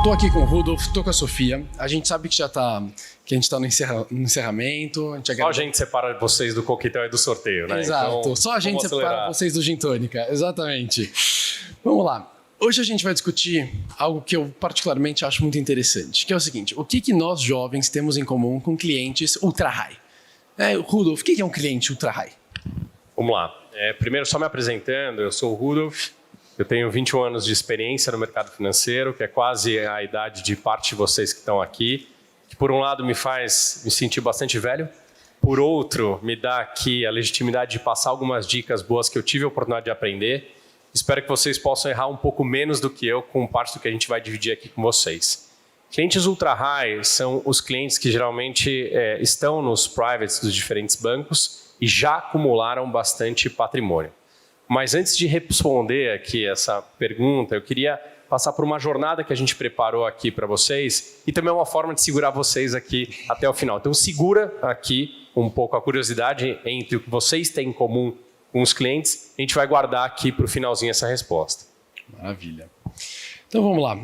Tô aqui com o Rudolf, tô com a Sofia. A gente sabe que a gente tá no encerramento. Só a gente separa vocês do coquetel e do sorteio, né? Exato, então, só a gente separa vocês do Gin Tônica, exatamente. Vamos lá. Hoje a gente vai discutir algo que eu particularmente acho muito interessante, que é o seguinte: o que nós jovens temos em comum com clientes ultra high? Rudolf, o que é um cliente ultra high? Vamos lá. Primeiro, só me apresentando, eu sou o Rudolf, eu tenho 21 anos de experiência no mercado financeiro, que é quase a idade de parte de vocês que estão aqui, que por um lado me faz me sentir bastante velho, por outro me dá aqui a legitimidade de passar algumas dicas boas que eu tive a oportunidade de aprender. Espero que vocês possam errar um pouco menos do que eu com parte do que a gente vai dividir aqui com vocês. Clientes ultra high são os clientes que geralmente estão nos privates dos diferentes bancos e já acumularam bastante patrimônio. Mas antes de responder aqui essa pergunta, eu queria passar por uma jornada que a gente preparou aqui para vocês e também uma forma de segurar vocês aqui até o final. Então segura aqui um pouco a curiosidade entre o que vocês têm em comum com os clientes. A gente vai guardar aqui para o finalzinho essa resposta. Maravilha. Então vamos lá.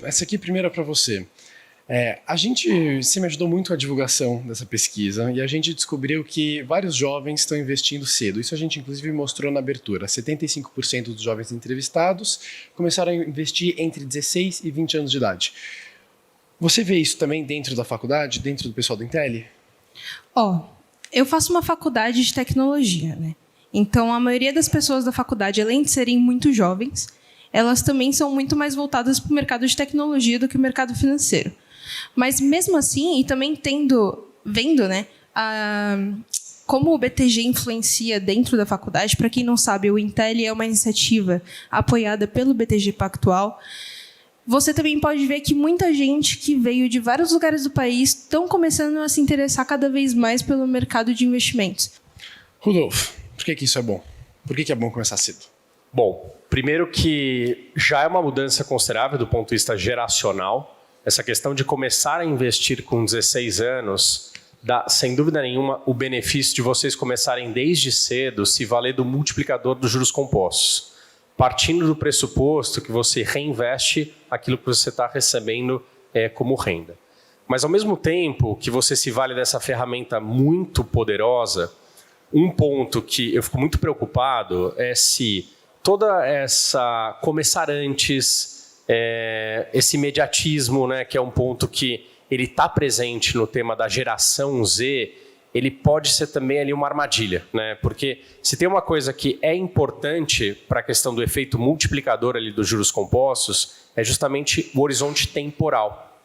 Essa aqui primeiro é para você. Você me ajudou muito a divulgação dessa pesquisa e a gente descobriu que vários jovens estão investindo cedo. Isso a gente inclusive mostrou na abertura. 75% dos jovens entrevistados começaram a investir entre 16 e 20 anos de idade. Você vê isso também dentro da faculdade, dentro do pessoal do Intelli? Eu faço uma faculdade de tecnologia, né? Então, a maioria das pessoas da faculdade, além de serem muito jovens, elas também são muito mais voltadas para o mercado de tecnologia do que o mercado financeiro. Mas, mesmo assim, e também vendo, né, como o BTG influencia dentro da faculdade, para quem não sabe, o Intelli é uma iniciativa apoiada pelo BTG Pactual. Você também pode ver que muita gente que veio de vários lugares do país estão começando a se interessar cada vez mais pelo mercado de investimentos. Rudolf, por que isso é bom? Por que é bom começar cedo? Bom, primeiro que já é uma mudança considerável do ponto de vista geracional. Essa questão de começar a investir com 16 anos dá, sem dúvida nenhuma, o benefício de vocês começarem desde cedo se valer do multiplicador dos juros compostos, partindo do pressuposto que você reinveste aquilo que você está recebendo como renda. Mas, ao mesmo tempo que você se vale dessa ferramenta muito poderosa, um ponto que eu fico muito preocupado é se toda essa começar antes, esse imediatismo, né, que é um ponto que ele está presente no tema da geração Z, ele pode ser também ali uma armadilha, né? Porque se tem uma coisa que é importante para a questão do efeito multiplicador ali dos juros compostos, é justamente o horizonte temporal.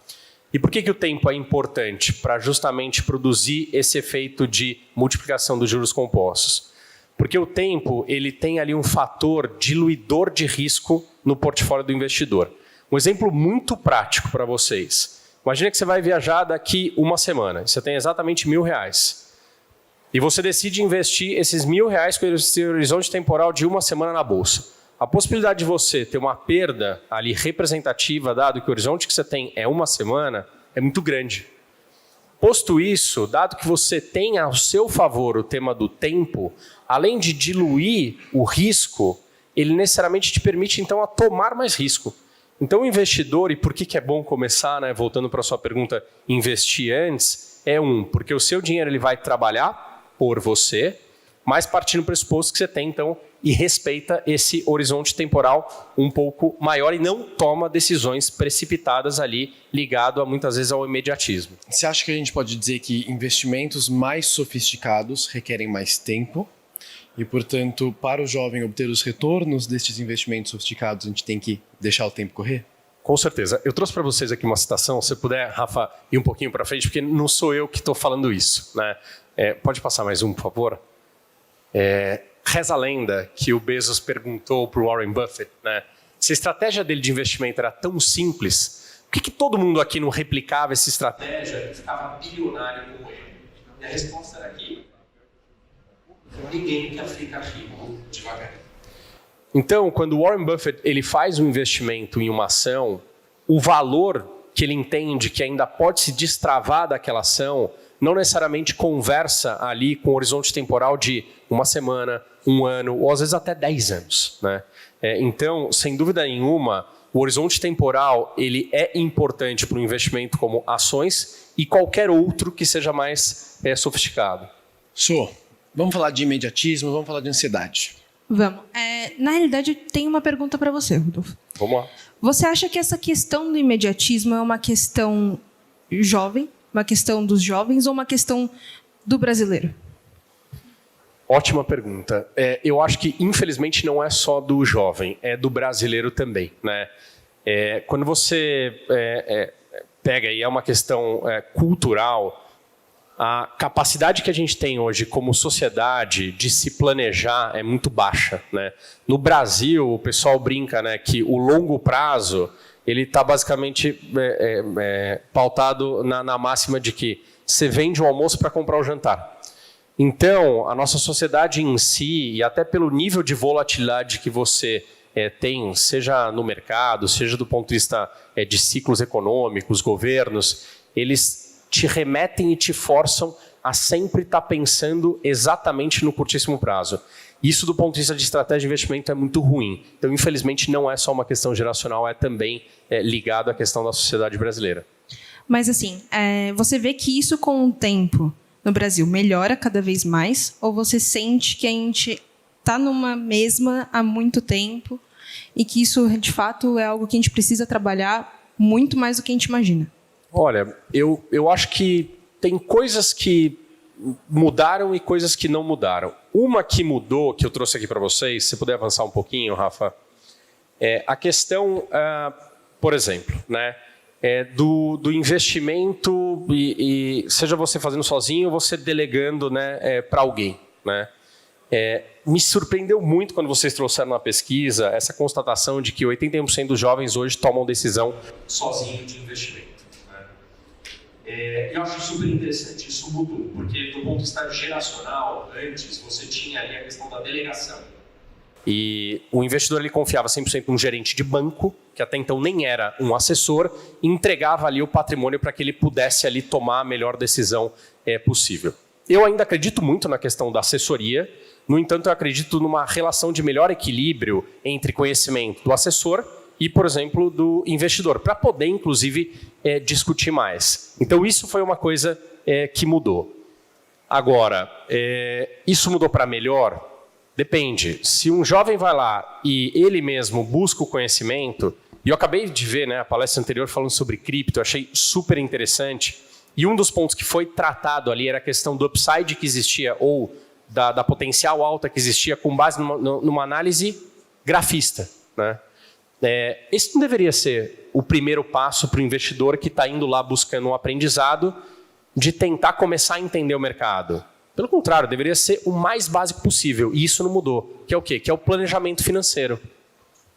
E por que o tempo é importante? Para justamente produzir esse efeito de multiplicação dos juros compostos. Porque o tempo ele tem ali um fator diluidor de risco no portfólio do investidor. Um exemplo muito prático para vocês. Imagina que você vai viajar daqui uma semana. Você tem exatamente R$1.000. E você decide investir esses R$1.000 com esse horizonte temporal de uma semana na bolsa. A possibilidade de você ter uma perda ali representativa, dado que o horizonte que você tem é uma semana, é muito grande. Posto isso, dado que você tem ao seu favor o tema do tempo, além de diluir o risco, ele necessariamente te permite, então, a tomar mais risco. Então, o investidor, e por que é bom começar, né, voltando para a sua pergunta, investir antes, porque o seu dinheiro ele vai trabalhar por você, mas partindo do pressuposto que você tem, então, e respeita esse horizonte temporal um pouco maior e não toma decisões precipitadas ali, ligado a, muitas vezes, ao imediatismo. Você acha que a gente pode dizer que investimentos mais sofisticados requerem mais tempo? E, portanto, para o jovem obter os retornos destes investimentos sofisticados, a gente tem que deixar o tempo correr? Com certeza. Eu trouxe para vocês aqui uma citação, se puder, Rafa, ir um pouquinho para frente, porque não sou eu que estou falando isso, né? Pode passar mais um, por favor? Reza a lenda que o Bezos perguntou para o Warren Buffett, né? Se a estratégia dele de investimento era tão simples, por que todo mundo aqui não replicava essa estratégia e ficava bilionário como ele? E a resposta era aqui. Ninguém quer ficar rico devagarinho. Então, quando o Warren Buffett ele faz um investimento em uma ação, o valor que ele entende que ainda pode se destravar daquela ação não necessariamente conversa ali com um horizonte temporal de uma semana, um ano, ou às vezes até 10 anos. Né? Então, sem dúvida nenhuma, o horizonte temporal ele é importante para um investimento como ações e qualquer outro que seja mais sofisticado. Vamos falar de imediatismo, vamos falar de ansiedade. Vamos. Na realidade, eu tenho uma pergunta para você, Rodolfo. Vamos lá. Você acha que essa questão do imediatismo é uma questão jovem, uma questão dos jovens ou uma questão do brasileiro? Ótima pergunta. Eu acho que, infelizmente, não é só do jovem, é do brasileiro também. Né? Quando você pega, e é uma questão cultural, a capacidade que a gente tem hoje como sociedade de se planejar é muito baixa. Né? No Brasil, o pessoal brinca, né, que o longo prazo ele está basicamente pautado na máxima de que você vende o almoço para comprar o jantar. Então, a nossa sociedade em si, e até pelo nível de volatilidade que você tem, seja no mercado, seja do ponto de vista de ciclos econômicos, governos, eles te remetem e te forçam a sempre estar pensando exatamente no curtíssimo prazo. Isso, do ponto de vista de estratégia de investimento, é muito ruim. Então, infelizmente, não é só uma questão geracional, é também ligado à questão da sociedade brasileira. Mas, assim, você vê que isso, com o tempo, no Brasil, melhora cada vez mais? Ou você sente que a gente está numa mesma há muito tempo e que isso, de fato, é algo que a gente precisa trabalhar muito mais do que a gente imagina? Olha, eu acho que tem coisas que mudaram e coisas que não mudaram. Uma que mudou, que eu trouxe aqui para vocês, se puder avançar um pouquinho, Rafa, a questão, por exemplo, né, do investimento, e seja você fazendo sozinho ou você delegando, né, para alguém. Né? Me surpreendeu muito quando vocês trouxeram na pesquisa essa constatação de que 81% dos jovens hoje tomam decisão sozinho de investimento. Eu acho super interessante, isso mudou, porque do ponto de vista geracional, antes você tinha ali a questão da delegação. E o investidor ele confiava 100% num gerente de banco, que até então nem era um assessor, e entregava ali o patrimônio para que ele pudesse ali tomar a melhor decisão possível. Eu ainda acredito muito na questão da assessoria, no entanto eu acredito numa relação de melhor equilíbrio entre conhecimento do assessor e, por exemplo, do investidor, para poder, inclusive, discutir mais. Então, isso foi uma coisa que mudou. Agora, isso mudou para melhor? Depende. Se um jovem vai lá e ele mesmo busca o conhecimento, e eu acabei de ver, né, a palestra anterior falando sobre cripto, eu achei super interessante, e um dos pontos que foi tratado ali era a questão do upside que existia, ou da potencial alta que existia, com base numa análise grafista, né? Esse não deveria ser o primeiro passo para o investidor que está indo lá buscando um aprendizado de tentar começar a entender o mercado. Pelo contrário, deveria ser o mais básico possível. E isso não mudou. Que é o quê? Que é o planejamento financeiro.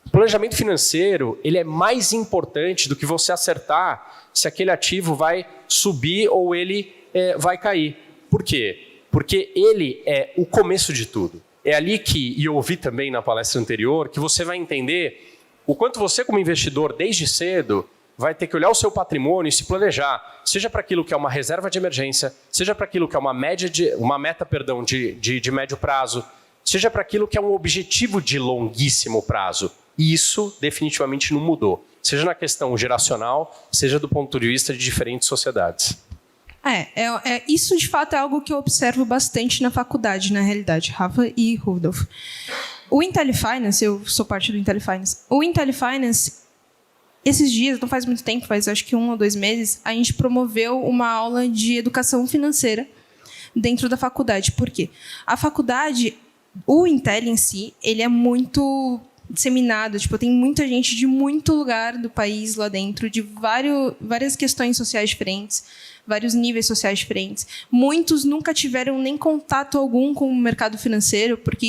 O planejamento financeiro ele é mais importante do que você acertar se aquele ativo vai subir ou ele vai cair. Por quê? Porque ele é o começo de tudo. É ali que, e eu ouvi também na palestra anterior, que você vai entender o quanto você, como investidor, desde cedo, vai ter que olhar o seu patrimônio e se planejar, seja para aquilo que é uma reserva de emergência, seja para aquilo que é uma meta de médio prazo, seja para aquilo que é um objetivo de longuíssimo prazo. E isso definitivamente não mudou, seja na questão geracional, seja do ponto de vista de diferentes sociedades. Isso, de fato, é algo que eu observo bastante na faculdade, na realidade, Rafa e Rudolf. O IntelliFinance, eu sou parte do IntelliFinance. O IntelliFinance, esses dias, não faz muito tempo, faz acho que 1 ou 2 meses, a gente promoveu uma aula de educação financeira dentro da faculdade. Por quê? A faculdade, o Intel em si, ele é muito disseminado. Tipo, tem muita gente de muito lugar do país lá dentro, de várias questões sociais diferentes, vários níveis sociais diferentes. Muitos nunca tiveram nem contato algum com o mercado financeiro, porque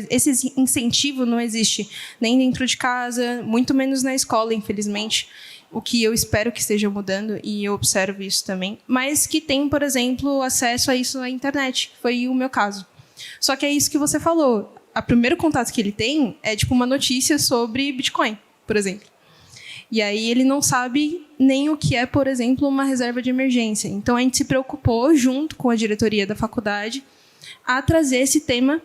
esse incentivo não existe nem dentro de casa, muito menos na escola, infelizmente, o que eu espero que esteja mudando, e eu observo isso também, mas que tem, por exemplo, acesso a isso na internet, que foi o meu caso. Só que é isso que você falou. O primeiro contato que ele tem é tipo uma notícia sobre Bitcoin, por exemplo. E aí ele não sabe nem o que é, por exemplo, uma reserva de emergência. Então a gente se preocupou, junto com a diretoria da faculdade, a trazer esse tema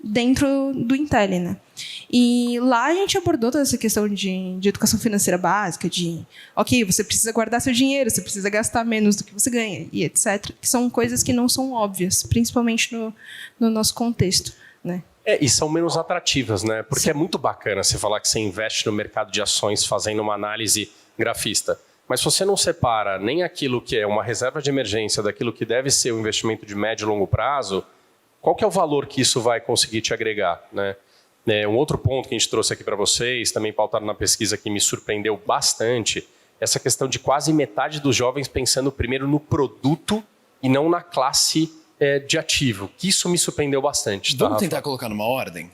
dentro do Intel, né? E lá a gente abordou toda essa questão de educação financeira básica, ok, você precisa guardar seu dinheiro, você precisa gastar menos do que você ganha, e etc. Que são coisas que não são óbvias, principalmente no nosso contexto, né? E são menos atrativas, né? Porque é muito bacana você falar que você investe no mercado de ações fazendo uma análise grafista. Mas se você não separa nem aquilo que é uma reserva de emergência daquilo que deve ser um investimento de médio e longo prazo, qual que é o valor que isso vai conseguir te agregar, né? Um outro ponto que a gente trouxe aqui para vocês, também pautado na pesquisa que me surpreendeu bastante, essa questão de quase metade dos jovens pensando primeiro no produto e não na classe de ativo, que isso me surpreendeu bastante. Vamos tentar colocar numa ordem?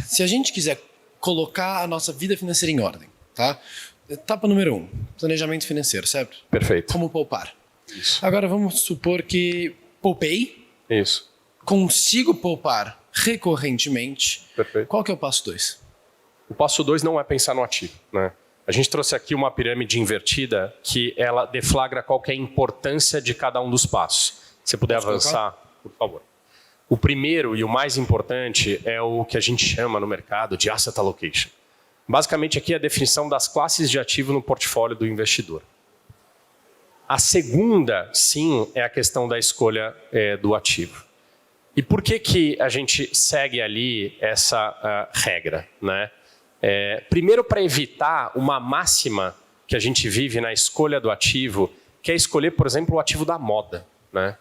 Se a gente quiser colocar a nossa vida financeira em ordem, tá? Etapa número 1, planejamento financeiro, certo? Perfeito. Como poupar. Isso. Agora vamos supor que poupei, Isso. consigo poupar recorrentemente. Perfeito. Qual que é o passo 2? O passo 2 não é pensar no ativo, né? A gente trouxe aqui uma pirâmide invertida que ela deflagra qual que é a importância de cada um dos passos. Se puder avançar, por favor. O primeiro e o mais importante é o que a gente chama no mercado de asset allocation. Basicamente aqui é a definição das classes de ativo no portfólio do investidor. A segunda, sim, é a questão da escolha do ativo. E por que a gente segue ali essa regra, né? Primeiro, para evitar uma máxima que a gente vive na escolha do ativo, que é escolher, por exemplo, o ativo da moda, né?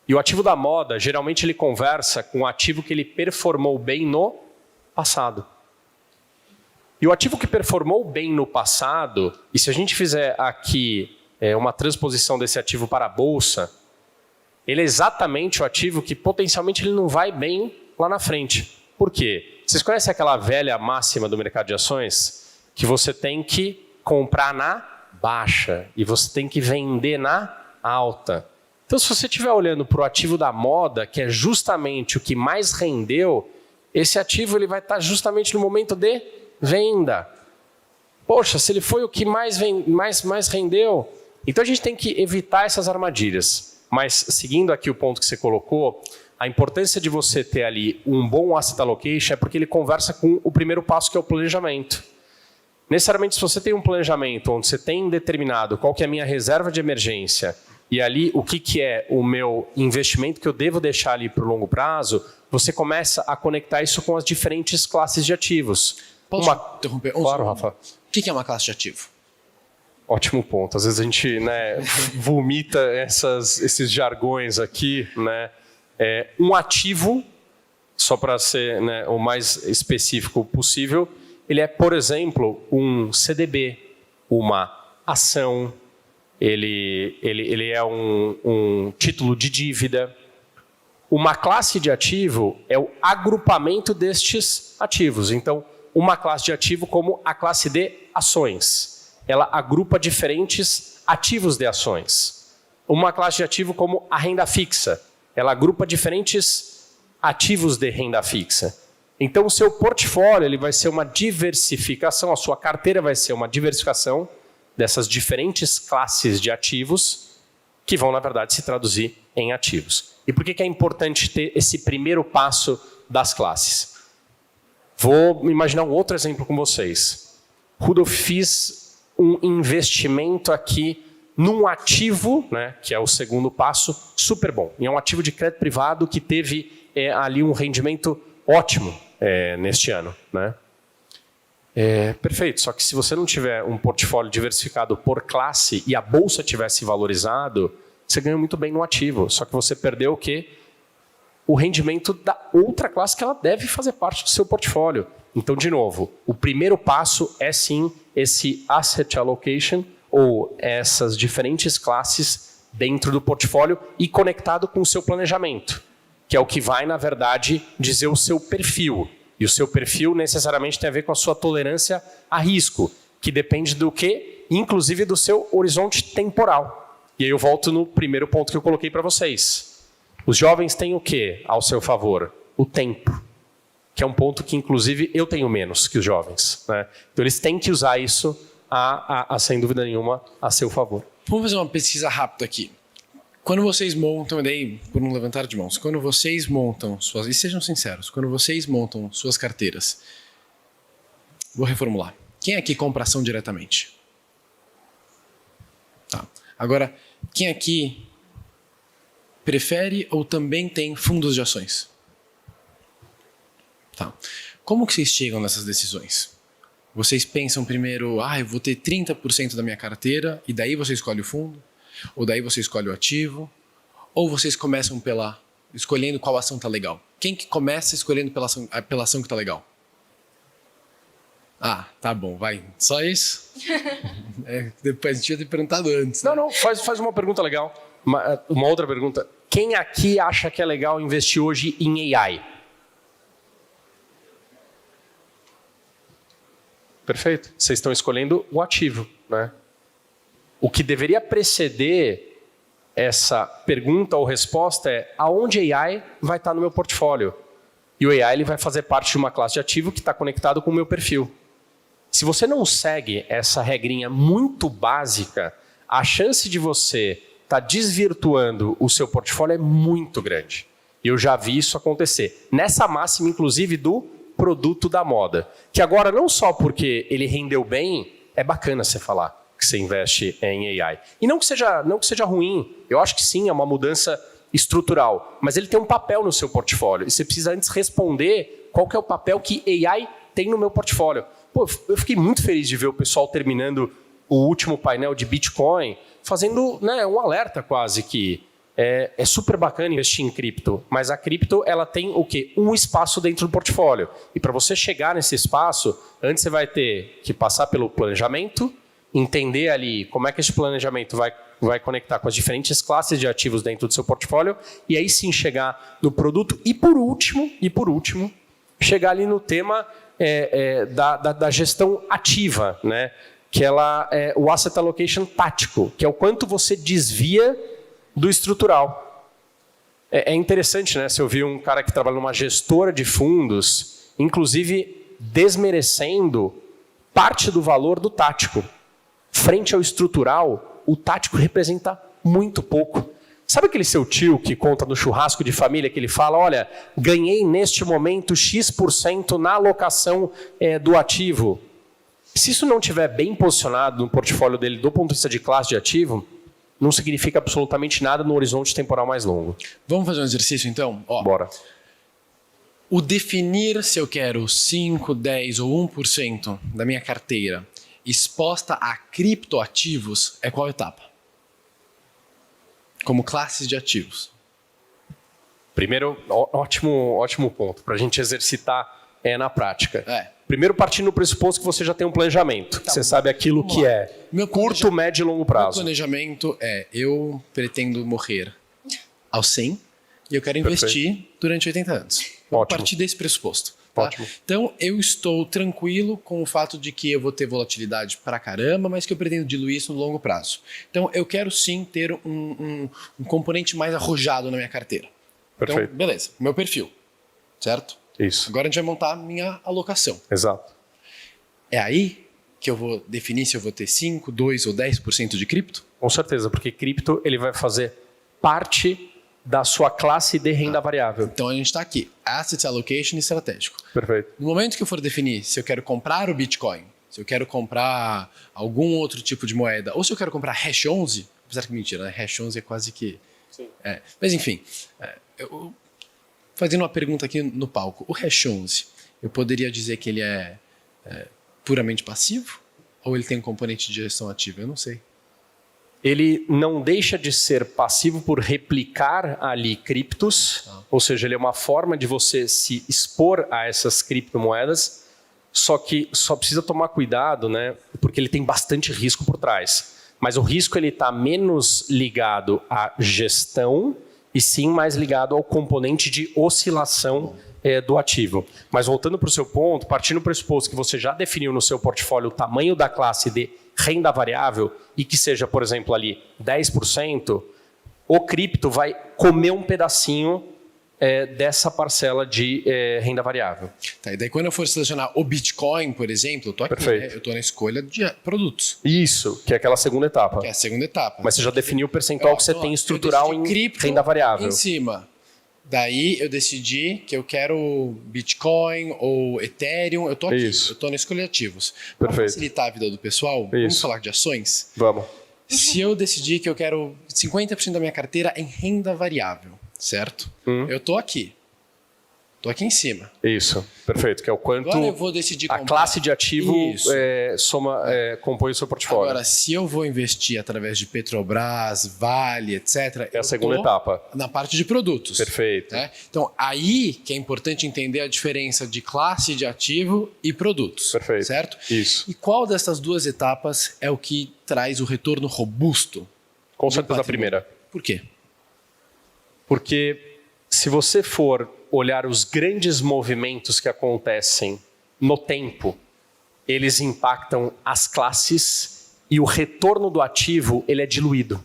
E o ativo da moda, geralmente, ele conversa com o ativo que ele performou bem no passado. E o ativo que performou bem no passado, e se a gente fizer aqui uma transposição desse ativo para a bolsa, ele é exatamente o ativo que potencialmente ele não vai bem lá na frente. Por quê? Vocês conhecem aquela velha máxima do mercado de ações? Que você tem que comprar na baixa e você tem que vender na alta. Então, se você estiver olhando para o ativo da moda, que é justamente o que mais rendeu, esse ativo ele vai estar justamente no momento de venda. Poxa, se ele foi o que mais rendeu. Então, a gente tem que evitar essas armadilhas. Mas, seguindo aqui o ponto que você colocou, a importância de você ter ali um bom asset allocation é porque ele conversa com o primeiro passo, que é o planejamento. Necessariamente, se você tem um planejamento onde você tem determinado qual que é a minha reserva de emergência e ali o que é o meu investimento que eu devo deixar ali para o longo prazo, você começa a conectar isso com as diferentes classes de ativos. Posso interromper? Claro, Rafa. O que é uma classe de ativo? Ótimo ponto. Às vezes a gente vomita esses jargões aqui, né? Um ativo, só para ser o mais específico possível, ele é, por exemplo, um CDB, uma ação, ele é um título de dívida. Uma classe de ativo é o agrupamento destes ativos. Então, uma classe de ativo como a classe de ações. Ela agrupa diferentes ativos de ações. Uma classe de ativo como a renda fixa. Ela agrupa diferentes ativos de renda fixa. Então, o seu portfólio ele vai ser uma diversificação, a sua carteira vai ser uma diversificação dessas diferentes classes de ativos que vão, na verdade, se traduzir em ativos. E por que é importante ter esse primeiro passo das classes? Vou imaginar um outro exemplo com vocês. Rudolf, fiz um investimento aqui num ativo, né, que é o segundo passo, super bom. E é um ativo de crédito privado que teve ali um rendimento ótimo neste ano, né? Perfeito, só que se você não tiver um portfólio diversificado por classe e a bolsa tivesse valorizado, você ganha muito bem no ativo, só que você perdeu o quê? O rendimento da outra classe que ela deve fazer parte do seu portfólio. Então, de novo, o primeiro passo é sim esse asset allocation, ou essas diferentes classes dentro do portfólio e conectado com o seu planejamento, que é o que vai, na verdade, dizer o seu perfil. E o seu perfil necessariamente tem a ver com a sua tolerância a risco, que depende do quê? Inclusive do seu horizonte temporal. E aí eu volto no primeiro ponto que eu coloquei para vocês. Os jovens têm o quê ao seu favor? O tempo, que é um ponto que, inclusive, eu tenho menos que os jovens, né? Então, eles têm que usar isso sem dúvida nenhuma, a seu favor. Vamos fazer uma pesquisa rápida aqui. Quando vocês montam, e daí, por um levantar de mãos, quando vocês montam suas... E sejam sinceros, quando vocês montam suas carteiras, vou reformular. Quem aqui compra ação diretamente? Tá. Agora, quem aqui prefere ou também tem fundos de ações? Tá. Como que vocês chegam nessas decisões? Vocês pensam primeiro, eu vou ter 30% da minha carteira, e daí você escolhe o fundo? Ou daí você escolhe o ativo? Ou vocês começam escolhendo qual ação está legal? Quem que começa escolhendo pela ação que está legal? Tá bom, vai. Só isso? Depois a gente ia ter perguntado antes. Né? Não, faz uma pergunta legal. Uma outra pergunta. Quem aqui acha que é legal investir hoje em AI? Perfeito. Vocês estão escolhendo o ativo, né? O que deveria preceder essa pergunta ou resposta é aonde AI vai estar no meu portfólio? E o AI ele vai fazer parte de uma classe de ativo que está conectado com o meu perfil. Se você não segue essa regrinha muito básica, a chance de você estar desvirtuando o seu portfólio é muito grande. E eu já vi isso acontecer. Nessa máxima, inclusive, do produto da moda. Que agora, não só porque ele rendeu bem, é bacana você falar que você investe em AI. E não que seja ruim, eu acho que sim, é uma mudança estrutural, mas ele tem um papel no seu portfólio e você precisa antes responder qual que é o papel que AI tem no meu portfólio. Pô, eu fiquei muito feliz de ver o pessoal terminando o último painel de Bitcoin, fazendo, né, um alerta quase que é super bacana investir em cripto, mas a cripto ela tem o quê? Um espaço dentro do portfólio. E para você chegar nesse espaço, antes você vai ter que passar pelo planejamento, entender ali como é que esse planejamento vai conectar com as diferentes classes de ativos dentro do seu portfólio e aí sim chegar no produto e por último, chegar ali no tema da gestão ativa, né? Que ela é o asset allocation tático, que é o quanto você desvia do estrutural. É interessante, né? Se eu vi um cara que trabalha numa gestora de fundos, inclusive desmerecendo parte do valor do tático. Frente ao estrutural, o tático representa muito pouco. Sabe aquele seu tio que conta no churrasco de família que ele fala, olha, ganhei neste momento X% na alocação do ativo. Se isso não estiver bem posicionado no portfólio dele do ponto de vista de classe de ativo, não significa absolutamente nada no horizonte temporal mais longo. Vamos fazer um exercício então? Bora. O definir se eu quero 5, 10 ou 1% da minha carteira exposta a criptoativos é qual etapa? Como classes de ativos. Primeiro, ótimo ponto, para a gente exercitar na prática. Primeiro, partindo do pressuposto que você já tem um planejamento, que você sabe aquilo que é curto, médio e longo prazo. Meu planejamento eu pretendo morrer aos 100 e eu quero investir durante 80 anos. A partir desse pressuposto. Tá? Ótimo. Então, eu estou tranquilo com o fato de que eu vou ter volatilidade pra caramba, mas que eu pretendo diluir isso no longo prazo. Então, eu quero sim ter um componente mais arrojado na minha carteira. Perfeito. Então, beleza, meu perfil, certo? Isso. Agora a gente vai montar a minha alocação. Exato. É aí que eu vou definir se eu vou ter 5, 2 ou 10% de cripto? Com certeza, porque cripto ele vai fazer parte da sua classe de renda variável. Então a gente está aqui, Asset Allocation estratégico. Perfeito. No momento que eu for definir se eu quero comprar o Bitcoin, se eu quero comprar algum outro tipo de moeda, ou se eu quero comprar Hash 11, apesar que mentira, né? Hash 11 é quase que... Sim. Mas enfim, eu, fazendo uma pergunta aqui no palco, o Hash 11, eu poderia dizer que ele é puramente passivo? Ou ele tem um componente de gestão ativa? Eu não sei. Ele não deixa de ser passivo por replicar ali criptos, ou seja, ele é uma forma de você se expor a essas criptomoedas, só que só precisa tomar cuidado, né? Porque ele tem bastante risco por trás. Mas o risco ele está menos ligado à gestão e sim mais ligado ao componente de oscilação do ativo. Mas voltando para o seu ponto, partindo do pressuposto que você já definiu no seu portfólio o tamanho da classe de renda variável e que seja, por exemplo, ali 10%, o cripto vai comer um pedacinho dessa parcela de renda variável. Tá, e daí quando eu for selecionar o Bitcoin, por exemplo, eu tô aqui, Perfeito. né? Eu tô na escolha de produtos, Isso, que é aquela segunda etapa. que é a segunda etapa. Mas você já definiu o percentual que você tem estrutural em renda variável. Em cima. Daí eu decidi que eu quero Bitcoin ou Ethereum. Eu tô aqui, Isso. eu tô na escolha de ativos. Para Perfeito. facilitar a vida do pessoal, vamos Isso. falar de ações? Vamos. Se eu decidir que eu quero 50% da minha carteira em renda variável, certo? Eu tô aqui. Tô aqui em cima. Isso, perfeito. Que é o quanto Agora eu vou decidir a comprar. classe de ativo Isso. compõe o seu portfólio. Agora, se eu vou investir através de Petrobras, Vale, etc. É a segunda etapa. Na parte de produtos. Perfeito. Né? Então, aí que é importante entender a diferença de classe de ativo e produtos. Perfeito. Certo? Isso. E qual dessas duas etapas é o que traz o retorno robusto? Com do certeza a patrimônio? primeira. Por quê? Porque se você for olhar os grandes movimentos que acontecem no tempo, eles impactam as classes e o retorno do ativo ele é diluído.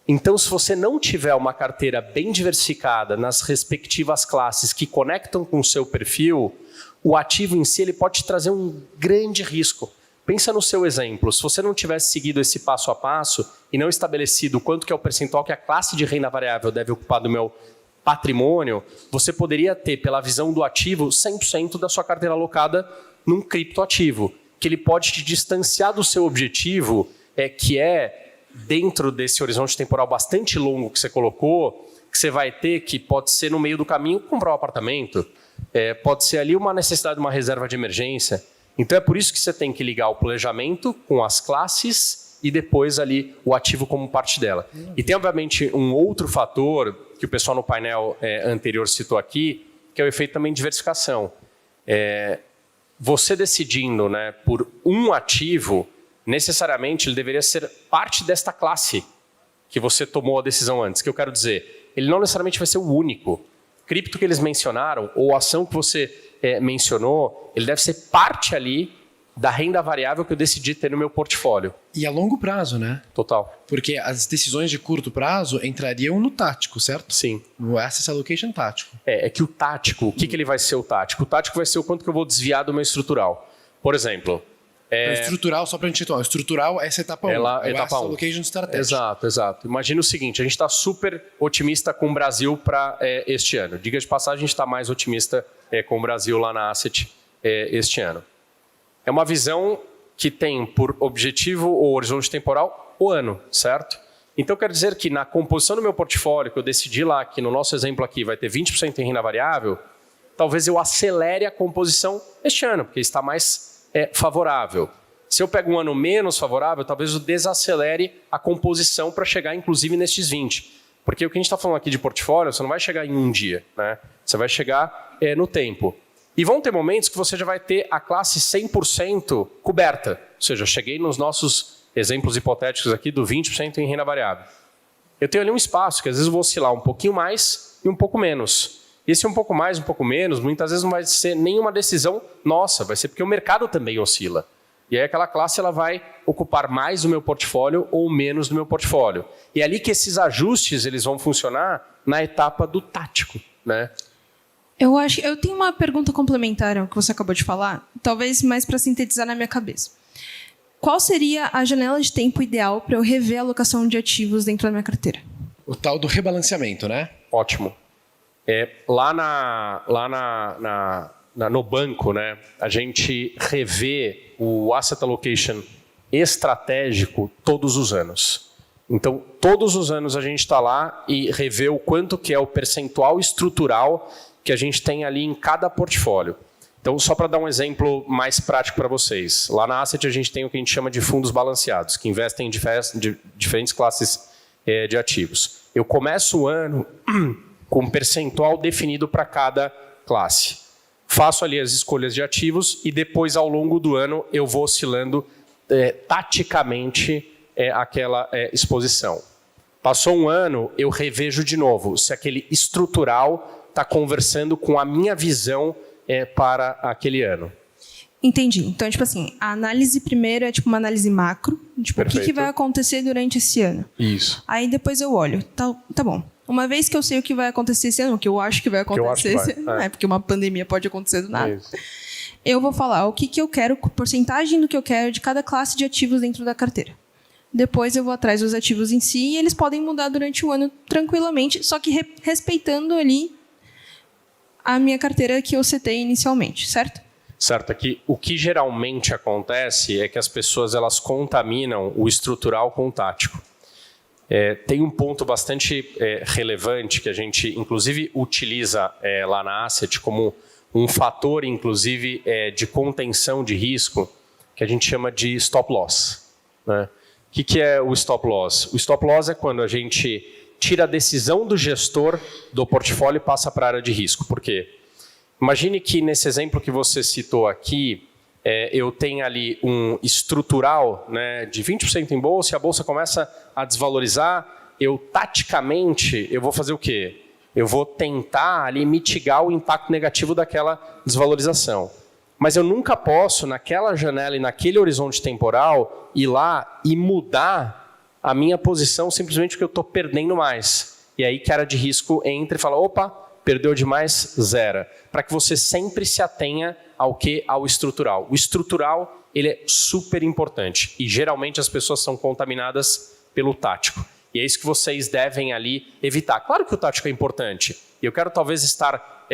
Então, se você não tiver uma carteira bem diversificada nas respectivas classes que conectam com o seu perfil, o ativo em si ele pode te trazer um grande risco. Pensa no seu exemplo, se você não tivesse seguido esse passo a passo e não estabelecido quanto que é o percentual que a classe de renda variável deve ocupar do meu patrimônio, você poderia ter, pela visão do ativo, 100% da sua carteira alocada num criptoativo, que ele pode te distanciar do seu objetivo, que é, dentro desse horizonte temporal bastante longo que você colocou, que você vai ter, que pode ser no meio do caminho, comprar um apartamento, pode ser ali uma necessidade de uma reserva de emergência. Então é por isso que você tem que ligar o planejamento com as classes e depois ali o ativo como parte dela. E tem, obviamente, um outro fator que o pessoal no painel anterior citou aqui, que é o efeito também de diversificação. Você decidindo, né, por um ativo, necessariamente ele deveria ser parte desta classe que você tomou a decisão antes. Que eu quero dizer, ele não necessariamente vai ser o único. Cripto que eles mencionaram, ou ação que você mencionou, ele deve ser parte ali da renda variável que eu decidi ter no meu portfólio. E a longo prazo, né? Total. Porque as decisões de curto prazo entrariam no tático, certo? Sim. No asset allocation tático. É que o tático, o que ele vai ser o tático? O tático vai ser o quanto que eu vou desviar do meu estrutural. Por exemplo... Então, estrutural, só para a gente situar, o estrutural é essa etapa 1. Ela, é o etapa asset 1. allocation estratégico. Exato. Imagina o seguinte, a gente está super otimista com o Brasil para este ano. Diga de passagem, a gente está mais otimista com o Brasil lá na Asset este ano. É uma visão que tem por objetivo ou horizonte temporal o ano, certo? Então, quer dizer que na composição do meu portfólio, que eu decidi lá, que no nosso exemplo aqui vai ter 20% em renda variável, talvez eu acelere a composição este ano, porque está mais favorável. Se eu pego um ano menos favorável, talvez eu desacelere a composição para chegar, inclusive, nestes 20. Porque o que a gente está falando aqui de portfólio, você não vai chegar em um dia, né? Você vai chegar no tempo. E vão ter momentos que você já vai ter a classe 100% coberta. Ou seja, eu cheguei nos nossos exemplos hipotéticos aqui do 20% em renda variável. Eu tenho ali um espaço que às vezes eu vou oscilar um pouquinho mais e um pouco menos. E esse um pouco mais, um pouco menos, muitas vezes não vai ser nenhuma decisão nossa, vai ser porque o mercado também oscila. E aí aquela classe ela vai ocupar mais do meu portfólio ou menos do meu portfólio. E é ali que esses ajustes eles vão funcionar na etapa do tático, né? Eu tenho uma pergunta complementar ao que você acabou de falar, talvez mais para sintetizar na minha cabeça. Qual seria a janela de tempo ideal para eu rever a alocação de ativos dentro da minha carteira? O tal do rebalanceamento, né? Ótimo. No banco, né, a gente revê o asset allocation estratégico todos os anos. Então, todos os anos a gente está lá e revê o quanto que é o percentual estrutural que a gente tem ali em cada portfólio. Então, só para dar um exemplo mais prático para vocês. Lá na Asset a gente tem o que a gente chama de fundos balanceados, que investem em diferentes classes de ativos. Eu começo o ano com um percentual definido para cada classe. Faço ali as escolhas de ativos e depois, ao longo do ano, eu vou oscilando taticamente aquela exposição. Passou um ano, eu revejo de novo se aquele estrutural está conversando com a minha visão para aquele ano. Entendi. Então, tipo assim, a análise primeiro é tipo uma análise macro, tipo, o que vai acontecer durante esse ano. Isso. Aí depois eu olho, tá bom. Uma vez que eu sei o que vai acontecer esse ano, o que eu acho que vai acontecer esse ano, porque uma pandemia pode acontecer do nada. Isso. Eu vou falar o que eu quero, porcentagem do que eu quero de cada classe de ativos dentro da carteira. Depois eu vou atrás dos ativos em si e eles podem mudar durante o ano tranquilamente, só que respeitando ali a minha carteira que eu setei inicialmente, certo? Certo, aqui o que geralmente acontece é que as pessoas elas contaminam o estrutural com o tático. Tem um ponto bastante relevante que a gente, inclusive, utiliza lá na Asset como um fator, inclusive, de contenção de risco, que a gente chama de stop loss. Né? O que é o stop loss? O stop loss é quando a gente tira a decisão do gestor do portfólio e passa para a área de risco. Por quê? Imagine que nesse exemplo que você citou aqui, eu tenho ali um estrutural, né, de 20% em bolsa e a bolsa começa a desvalorizar, taticamente, eu vou fazer o quê? Eu vou tentar ali mitigar o impacto negativo daquela desvalorização. Mas eu nunca posso, naquela janela e naquele horizonte temporal, ir lá e mudar a minha posição simplesmente porque eu estou perdendo mais. E aí que a área de risco entra e fala, opa, perdeu demais, zera. Para que você sempre se atenha ao que? Ao estrutural. O estrutural, ele é super importante. E geralmente as pessoas são contaminadas pelo tático. E é isso que vocês devem ali evitar. Claro que o tático é importante. E eu quero talvez estar,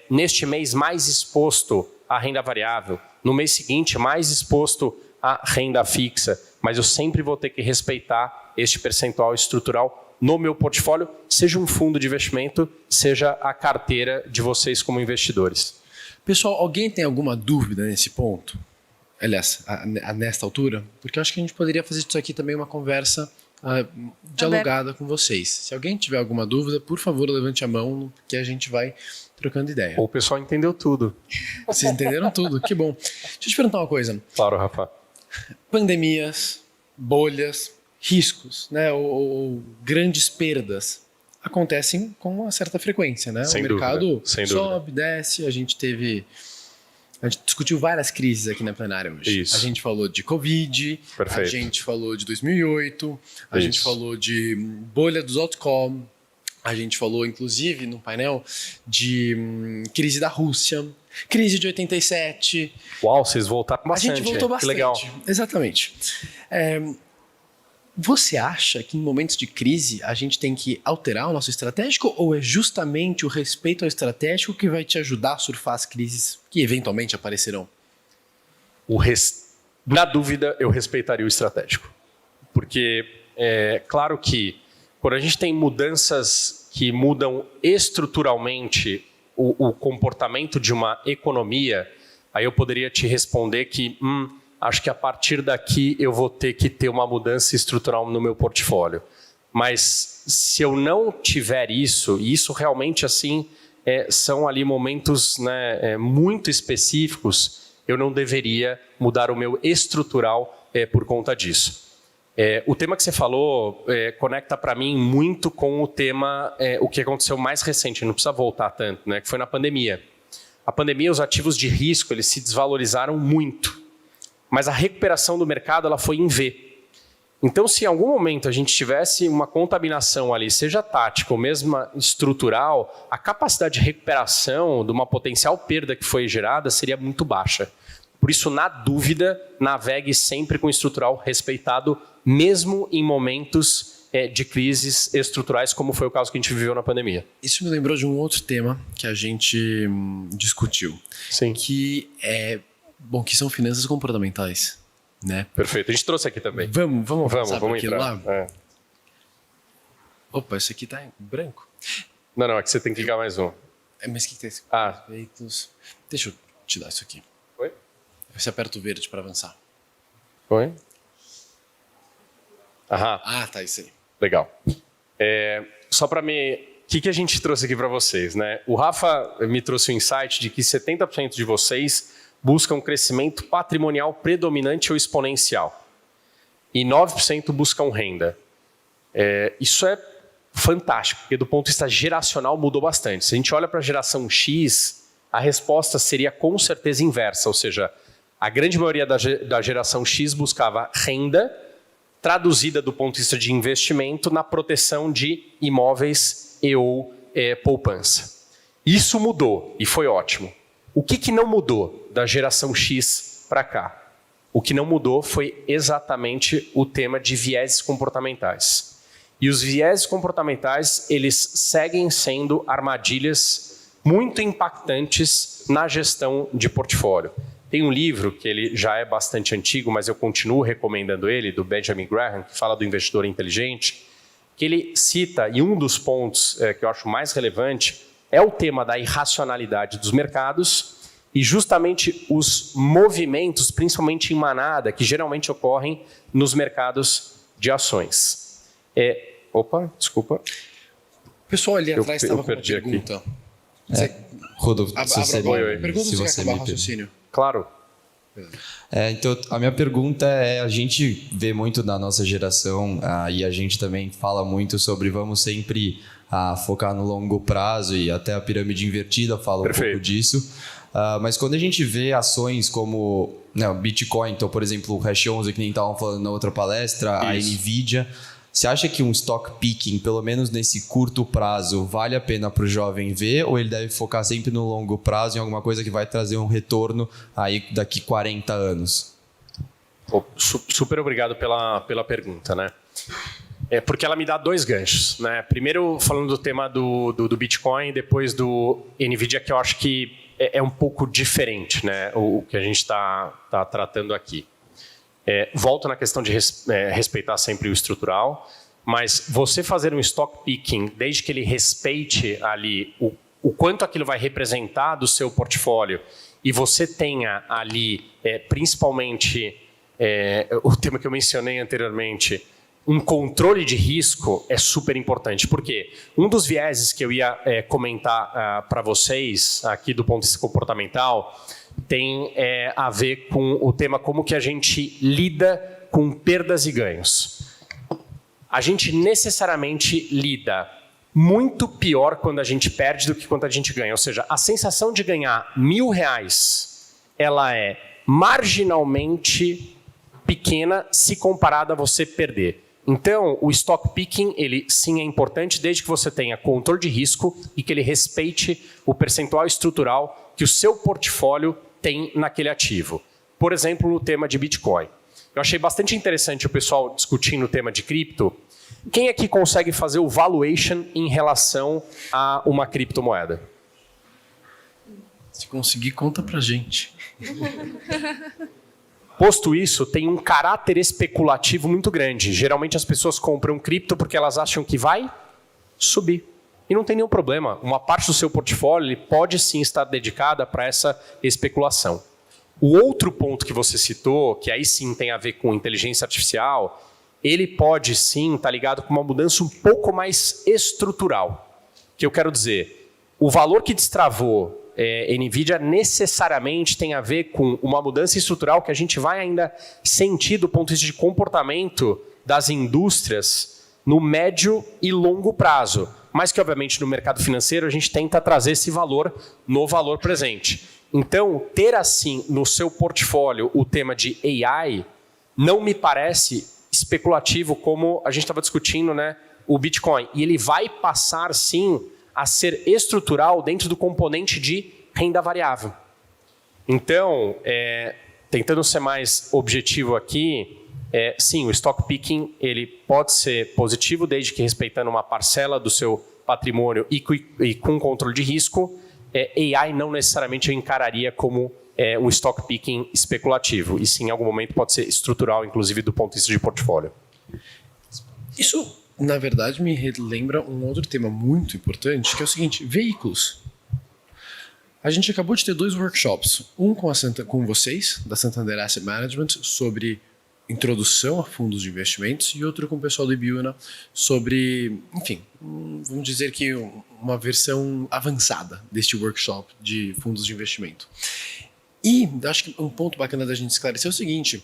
neste mês, mais exposto à renda variável. No mês seguinte, mais exposto à renda fixa. Mas eu sempre vou ter que respeitar este percentual estrutural no meu portfólio, seja um fundo de investimento, seja a carteira de vocês como investidores. Pessoal, alguém tem alguma dúvida nesse ponto? Aliás, nesta altura? Porque eu acho que a gente poderia fazer disso aqui também uma conversa dialogada com vocês. Se alguém tiver alguma dúvida, por favor, levante a mão, que a gente vai trocando ideia. O pessoal entendeu tudo. Vocês entenderam tudo? Que bom. Deixa eu te perguntar uma coisa. Claro, Rafa. Pandemias, bolhas, riscos, né, ou grandes perdas acontecem com uma certa frequência, né? Sem o mercado dúvida. sobe, desce, a gente discutiu várias crises aqui na plenária hoje. Isso. A gente falou de Covid, Perfeito. A gente falou de 2008, a gente falou de bolha dos dot-com, a gente falou, inclusive, no painel, de crise da Rússia, crise de 87. Uau, vocês voltaram bastante. A gente voltou bastante. Que legal. Exatamente. Você acha que em momentos de crise a gente tem que alterar o nosso estratégico ou é justamente o respeito ao estratégico que vai te ajudar a surfar as crises que eventualmente aparecerão? Na dúvida, eu respeitaria o estratégico. Porque é claro que quando a gente tem mudanças que mudam estruturalmente o comportamento de uma economia, aí eu poderia te responder que acho que a partir daqui eu vou ter que ter uma mudança estrutural no meu portfólio. Mas se eu não tiver isso, e isso realmente assim são ali momentos, né, muito específicos, eu não deveria mudar o meu estrutural por conta disso. O tema que você falou conecta para mim muito com o tema, o que aconteceu mais recente, não precisa voltar tanto, né, que foi na pandemia. A pandemia, os ativos de risco, eles se desvalorizaram muito. Mas a recuperação do mercado ela foi em V. Então, se em algum momento a gente tivesse uma contaminação ali, seja tática ou mesmo estrutural, a capacidade de recuperação de uma potencial perda que foi gerada seria muito baixa. Por isso, na dúvida, navegue sempre com o estrutural respeitado, mesmo em momentos de crises estruturais, como foi o caso que a gente viveu na pandemia. Isso me lembrou de um outro tema que a gente discutiu. Sim. Que são finanças comportamentais, né? Perfeito. A gente trouxe aqui também. Vamos entrar. Lá? Opa, isso aqui tá em branco. Não, é que você tem que clicar mais um. Mas o que tem esse? Feitos. Deixa eu te dar isso aqui. Oi? Você aperta o verde para avançar. Oi? Aham. Tá, isso aí. Legal. Só para me... O que a gente trouxe aqui para vocês, né? O Rafa me trouxe um insight de que 70% de vocês buscam crescimento patrimonial predominante ou exponencial. E 9% buscam renda. Isso é fantástico, porque do ponto de vista geracional mudou bastante. Se a gente olha para a geração X, a resposta seria com certeza inversa, ou seja, a grande maioria da geração X buscava renda, traduzida do ponto de vista de investimento, na proteção de imóveis e ou poupança. Isso mudou e foi ótimo. O que não mudou da geração X para cá? O que não mudou foi exatamente o tema de vieses comportamentais. E os vieses comportamentais, eles seguem sendo armadilhas muito impactantes na gestão de portfólio. Tem um livro que ele já é bastante antigo, mas eu continuo recomendando ele, do Benjamin Graham, que fala do investidor inteligente, que ele cita, e um dos pontos que eu acho mais relevante é o tema da irracionalidade dos mercados e justamente os movimentos, principalmente em manada, que geralmente ocorrem nos mercados de ações. Opa, desculpa. O pessoal ali atrás estava com uma pergunta. Rodolfo, pergunta se você acabar o raciocínio. Claro. Então, a minha pergunta é, a gente vê muito na nossa geração, e a gente também fala muito sobre vamos sempre focar no longo prazo, e até a pirâmide invertida fala um pouco disso. Mas quando a gente vê ações como o Bitcoin, então, por exemplo, o Hash 11, que nem estavam falando na outra palestra, a Nvidia, você acha que um stock picking, pelo menos nesse curto prazo, vale a pena para o jovem ver, ou ele deve focar sempre no longo prazo em alguma coisa que vai trazer um retorno aí daqui 40 anos? Super obrigado pela pergunta, né? Porque ela me dá dois ganchos, né? Primeiro, falando do tema do Bitcoin, depois do Nvidia, que eu acho que é um pouco diferente, né? O que a gente está tratando aqui. Volto na questão de respeitar sempre o estrutural, mas você fazer um stock picking, desde que ele respeite ali o quanto aquilo vai representar do seu portfólio e você tenha ali, principalmente, o tema que eu mencionei anteriormente, um controle de risco é super importante. Por quê? Um dos vieses que eu ia comentar para vocês, aqui do ponto de vista comportamental, tem a ver com o tema como que a gente lida com perdas e ganhos. A gente necessariamente lida muito pior quando a gente perde do que quando a gente ganha. Ou seja, a sensação de ganhar R$1.000, ela é marginalmente pequena se comparada a você perder. Então, o stock picking, ele sim é importante desde que você tenha controle de risco e que ele respeite o percentual estrutural que o seu portfólio tem naquele ativo. Por exemplo, no tema de Bitcoin. Eu achei bastante interessante o pessoal discutindo o tema de cripto. Quem aqui consegue fazer o valuation em relação a uma criptomoeda? Se conseguir, conta pra gente. Posto isso, tem um caráter especulativo muito grande. Geralmente as pessoas compram cripto porque elas acham que vai subir. E não tem nenhum problema. Uma parte do seu portfólio ele pode sim estar dedicada para essa especulação. O outro ponto que você citou, que aí sim tem a ver com inteligência artificial, ele pode sim estar ligado com uma mudança um pouco mais estrutural. Que eu quero dizer, o valor que destravou Nvidia necessariamente tem a ver com uma mudança estrutural que a gente vai ainda sentir do ponto de vista de comportamento das indústrias no médio e longo prazo, mas que obviamente no mercado financeiro a gente tenta trazer esse valor no valor presente. Então, ter assim no seu portfólio o tema de AI não me parece especulativo como a gente estava discutindo, né, o Bitcoin. E ele vai passar sim a ser estrutural dentro do componente de renda variável. Então, tentando ser mais objetivo aqui, sim, o stock picking ele pode ser positivo desde que respeitando uma parcela do seu patrimônio e com controle de risco. AI não necessariamente eu encararia como um stock picking especulativo, e sim, em algum momento pode ser estrutural, inclusive do ponto de vista de portfólio. Isso, na verdade, me lembra um outro tema muito importante, que é o seguinte, veículos. A gente acabou de ter 2 workshops, um com vocês, da Santander Asset Management, sobre introdução a fundos de investimentos, e outro com o pessoal do Ibiúna sobre, enfim, vamos dizer que uma versão avançada deste workshop de fundos de investimento. E acho que um ponto bacana da gente esclarecer é o seguinte,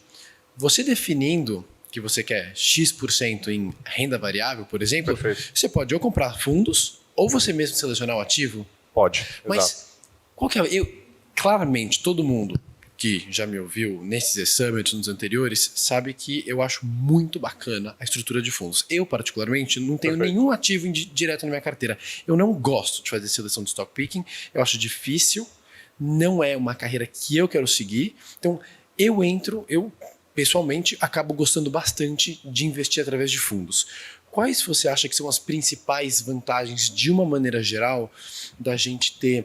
você definindo que você quer X% em renda variável, por exemplo, Perfeito. Você pode ou comprar fundos, ou você mesmo selecionar o ativo. Pode, Mas exato. qual que é... claramente, todo mundo que já me ouviu nesses e-summits, nos anteriores, sabe que eu acho muito bacana a estrutura de fundos. Eu, particularmente, não tenho nenhum ativo direto na minha carteira. Eu não gosto de fazer seleção de stock picking, eu acho difícil, não é uma carreira que eu quero seguir. Então, eu pessoalmente acabo gostando bastante de investir através de fundos. Quais você acha que são as principais vantagens, de uma maneira geral, da gente ter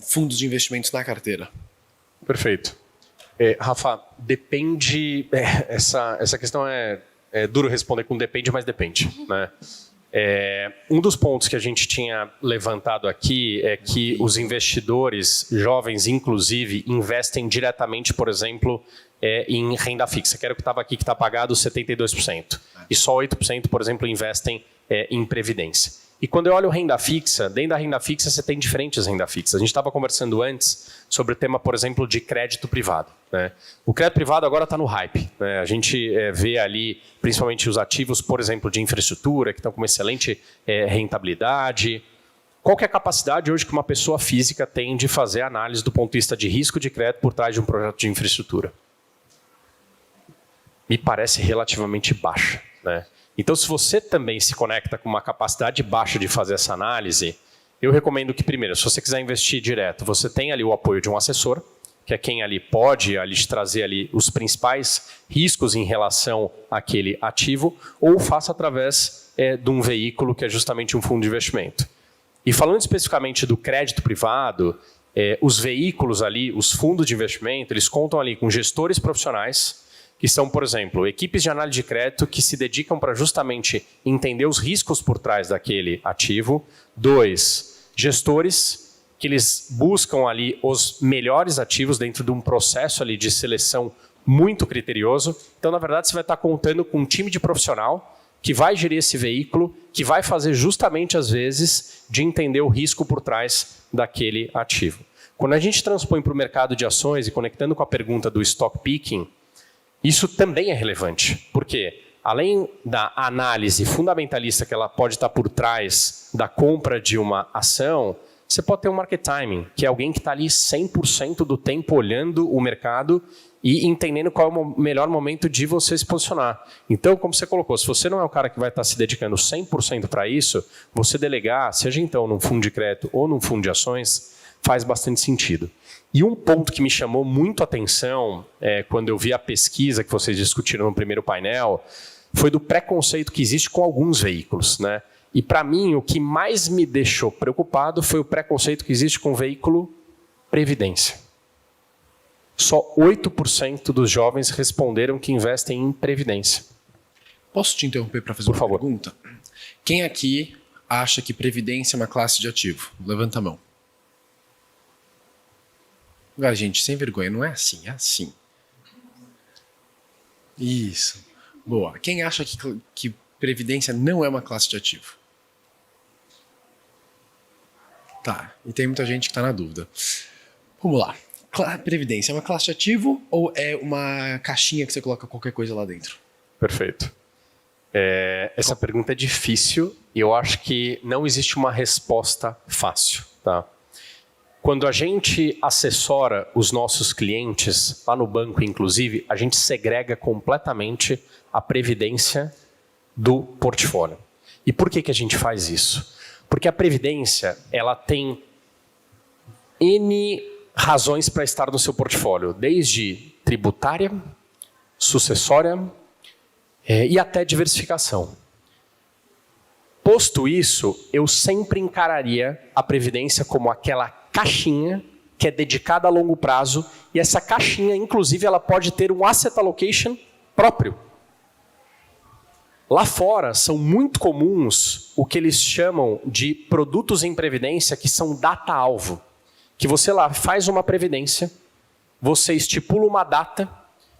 fundos de investimentos na carteira? Perfeito. Rafa, depende... essa questão é duro responder com depende, mas depende, né? Um dos pontos que a gente tinha levantado aqui é que os investidores jovens, inclusive, investem diretamente, por exemplo, em renda fixa, que era o que estava aqui, que está pagado 72%. E só 8%, por exemplo, investem em previdência. E quando eu olho renda fixa, dentro da renda fixa você tem diferentes renda fixas. A gente estava conversando antes sobre o tema, por exemplo, de crédito privado, né? O crédito privado agora está no hype, né? A gente vê ali, principalmente os ativos, por exemplo, de infraestrutura, que estão com uma excelente rentabilidade. Qual que é a capacidade hoje que uma pessoa física tem de fazer análise do ponto de vista de risco de crédito por trás de um projeto de infraestrutura? Me parece relativamente baixa, né? Então, se você também se conecta com uma capacidade baixa de fazer essa análise, eu recomendo que, primeiro, se você quiser investir direto, você tenha ali o apoio de um assessor, que é quem ali pode ali te trazer ali os principais riscos em relação àquele ativo, ou faça através de um veículo que é justamente um fundo de investimento. E falando especificamente do crédito privado, os veículos ali, os fundos de investimento, eles contam ali com gestores profissionais, que são, por exemplo, equipes de análise de crédito que se dedicam para justamente entender os riscos por trás daquele ativo. 2, gestores que eles buscam ali os melhores ativos dentro de um processo ali de seleção muito criterioso. Então, na verdade, você vai estar contando com um time de profissional que vai gerir esse veículo, que vai fazer justamente, às vezes, de entender o risco por trás daquele ativo. Quando a gente transpõe para o mercado de ações e conectando com a pergunta do stock picking, isso também é relevante, porque além da análise fundamentalista que ela pode estar por trás da compra de uma ação, você pode ter um market timing, que é alguém que está ali 100% do tempo olhando o mercado e entendendo qual é o melhor momento de você se posicionar. Então, como você colocou, se você não é o cara que vai estar se dedicando 100% para isso, você delegar, seja então num fundo de crédito ou num fundo de ações, faz bastante sentido. E um ponto que me chamou muito a atenção quando eu vi a pesquisa que vocês discutiram no primeiro painel foi do preconceito que existe com alguns veículos, né? E para mim o que mais me deixou preocupado foi o preconceito que existe com o veículo previdência. Só 8% dos jovens responderam que investem em previdência. Posso te interromper para fazer uma pergunta? Quem aqui acha que previdência é uma classe de ativo? Levanta a mão. Agora, gente, sem vergonha, não é assim, é assim. Isso. Boa. Quem acha que previdência não é uma classe de ativo? Tá, e tem muita gente que está na dúvida. Vamos lá. Previdência é uma classe de ativo ou é uma caixinha que você coloca qualquer coisa lá dentro? Perfeito. Essa pergunta é difícil e eu acho que não existe uma resposta fácil, tá? Quando a gente assessora os nossos clientes, lá no banco inclusive, a gente segrega completamente a previdência do portfólio. E por que a gente faz isso? Porque a previdência ela tem N razões para estar no seu portfólio, desde tributária, sucessória e até diversificação. Posto isso, eu sempre encararia a previdência como aquela caixinha que é dedicada a longo prazo e essa caixinha, inclusive, ela pode ter um asset allocation próprio. Lá fora são muito comuns o que eles chamam de produtos em previdência que são data-alvo. Que você lá faz uma previdência, você estipula uma data,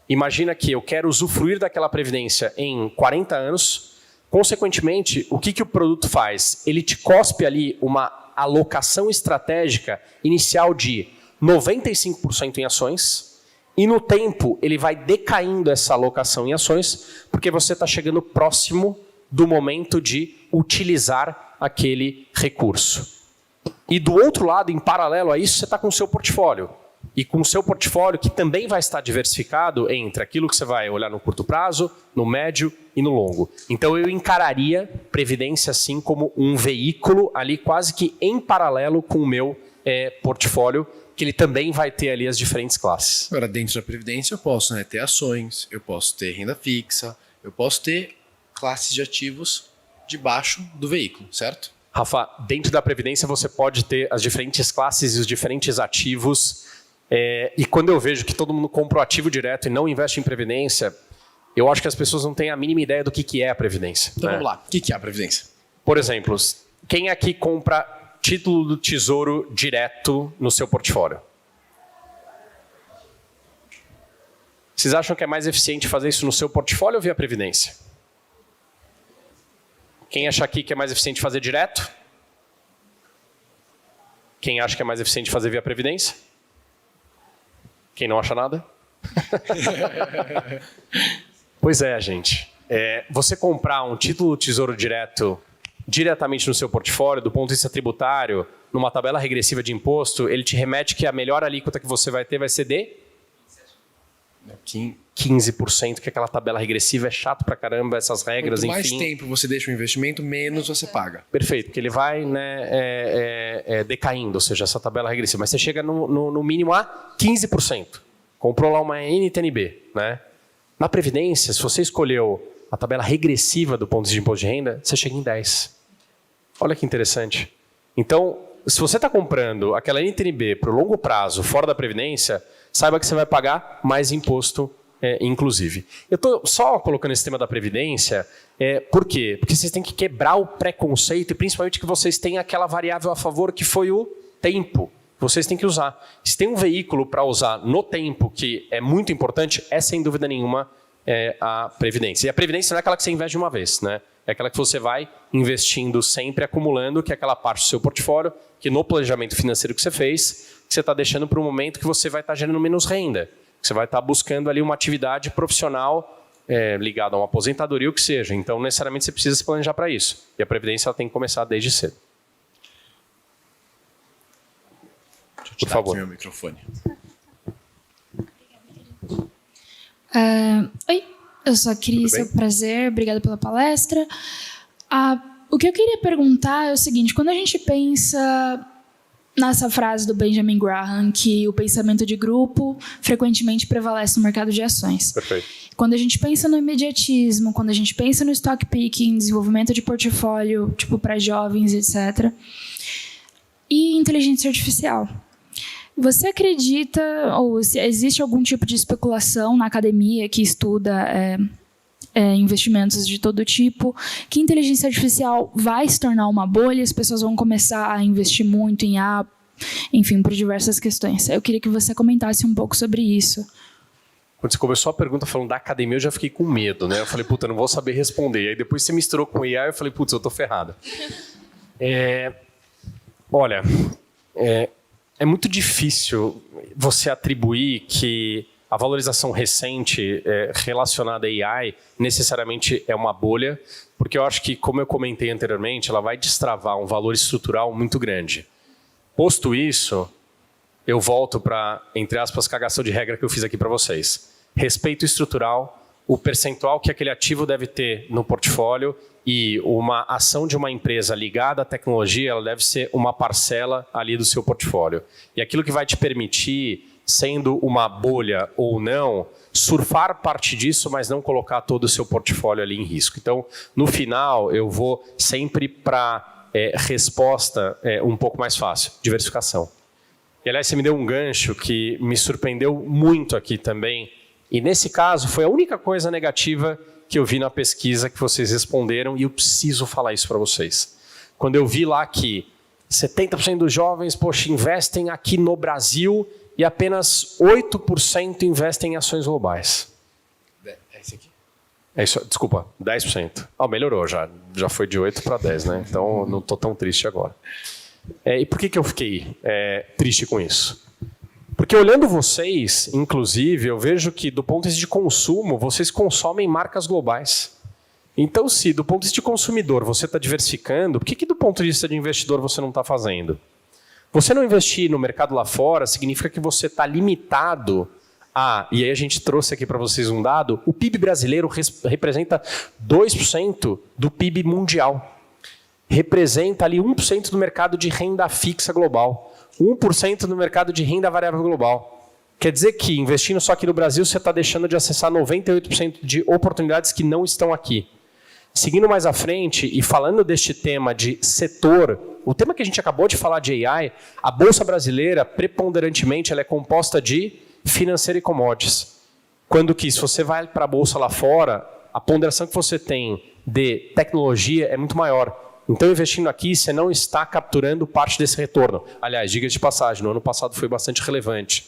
imagina que eu quero usufruir daquela previdência em 40 anos, consequentemente, o que o produto faz? Ele te cospe ali uma alocação estratégica inicial de 95% em ações e no tempo ele vai decaindo essa alocação em ações porque você está chegando próximo do momento de utilizar aquele recurso. E do outro lado, em paralelo a isso, você está com o seu portfólio. e com o seu portfólio que também vai estar diversificado entre aquilo que você vai olhar no curto prazo, no médio e no longo. Então eu encararia previdência sim como um veículo ali quase que em paralelo com o meu portfólio, que ele também vai ter ali as diferentes classes. Agora, dentro da previdência eu posso, né, ter ações, eu posso ter renda fixa, eu posso ter classes de ativos debaixo do veículo, certo? Rafa, dentro da previdência você pode ter as diferentes classes e os diferentes ativos. E quando eu vejo que todo mundo compra o ativo direto e não investe em previdência, eu acho que as pessoas não têm a mínima ideia do que é a previdência. Então né? vamos lá, o que é a previdência? Por exemplo, quem aqui compra título do Tesouro direto no seu portfólio? Vocês acham que é mais eficiente fazer isso no seu portfólio ou via previdência? Quem acha aqui que é mais eficiente fazer direto? Quem acha que é mais eficiente fazer via previdência? Quem não acha nada? Pois é, gente. Você comprar um título do Tesouro diretamente no seu portfólio, do ponto de vista tributário, numa tabela regressiva de imposto, ele te remete que a melhor alíquota que você vai ter vai ser de 15%, que aquela tabela regressiva é chato pra caramba, essas regras, Quanto enfim. mais tempo você deixa o investimento, menos você paga. Perfeito, porque ele vai decaindo, ou seja, essa tabela regressiva. Mas você chega no mínimo a 15%. Comprou lá uma NTNB. Né? Na Previdência, se você escolheu a tabela regressiva do ponto de imposto de renda, você chega em 10%. Olha que interessante. Então, se você está comprando aquela NTNB para o longo prazo, fora da Previdência, saiba que você vai pagar mais imposto, inclusive. Eu estou só colocando esse tema da Previdência, por quê? Porque vocês têm que quebrar o preconceito e principalmente que vocês têm aquela variável a favor que foi o tempo. Vocês têm que usar. Se tem um veículo para usar no tempo que é muito importante, é sem dúvida nenhuma a Previdência. E a Previdência não é aquela que você investe de uma vez, né? É aquela que você vai investindo sempre, acumulando, que é aquela parte do seu portfólio, que no planejamento financeiro que você fez, que você está deixando para um momento que você vai estar gerando menos renda. Que você vai estar buscando ali uma atividade profissional ligada a uma aposentadoria ou o que seja. Então, necessariamente, você precisa se planejar para isso. E a Previdência ela tem que começar desde cedo. Por favor. Aqui meu microfone. Oi, eu sou a Cris, é um prazer, obrigada pela palestra. O que eu queria perguntar é o seguinte, quando a gente pensa nessa frase do Benjamin Graham, que o pensamento de grupo frequentemente prevalece no mercado de ações. Perfeito. Quando a gente pensa no imediatismo, quando a gente pensa no stock picking, desenvolvimento de portfólio, tipo para jovens, etc. E inteligência artificial. Você acredita, ou se existe algum tipo de especulação na academia que estuda investimentos de todo tipo, que inteligência artificial vai se tornar uma bolha, as pessoas vão começar a investir muito em enfim, por diversas questões. Eu queria que você comentasse um pouco sobre isso. Quando você começou a pergunta falando da academia, eu já fiquei com medo, né? Eu falei, puta, não vou saber responder. E aí depois você misturou com o IA, eu falei, putz, eu tô ferrado. Olha, é muito difícil você atribuir que a valorização recente relacionada a AI necessariamente é uma bolha, porque eu acho que, como eu comentei anteriormente, ela vai destravar um valor estrutural muito grande. Posto isso, eu volto para, entre aspas, cagação de regra que eu fiz aqui para vocês. Respeito estrutural, o percentual que aquele ativo deve ter no portfólio e uma ação de uma empresa ligada à tecnologia, ela deve ser uma parcela ali do seu portfólio. E aquilo que vai te permitir, sendo uma bolha ou não, surfar parte disso, mas não colocar todo o seu portfólio ali em risco. Então, no final, eu vou sempre para resposta um pouco mais fácil, diversificação. E, aliás, você me deu um gancho que me surpreendeu muito aqui também. E, nesse caso, foi a única coisa negativa que eu vi na pesquisa que vocês responderam, e eu preciso falar isso para vocês. Quando eu vi lá que 70% dos jovens, investem aqui no Brasil e apenas 8% investem em ações globais. É esse aqui? É isso, desculpa, 10%. Melhorou já foi de 8 para 10, né? Então não estou tão triste agora. E por que eu fiquei triste com isso? Porque olhando vocês, inclusive, eu vejo que do ponto de vista de consumo, vocês consomem marcas globais. Então, se do ponto de vista de consumidor você está diversificando, por que do ponto de vista de investidor você não está fazendo? Você não investir no mercado lá fora significa que você está limitado e aí a gente trouxe aqui para vocês um dado, o PIB brasileiro representa 2% do PIB mundial. Representa ali 1% do mercado de renda fixa global, 1% do mercado de renda variável global. Quer dizer que, investindo só aqui no Brasil, você está deixando de acessar 98% de oportunidades que não estão aqui. Seguindo mais à frente e falando deste tema de setor, o tema que a gente acabou de falar de AI, a Bolsa Brasileira, preponderantemente, ela é composta de financeiro e commodities. Quando que, se você vai para a Bolsa lá fora, a ponderação que você tem de tecnologia é muito maior. Então, investindo aqui, você não está capturando parte desse retorno. Aliás, diga de passagem, no ano passado foi bastante relevante.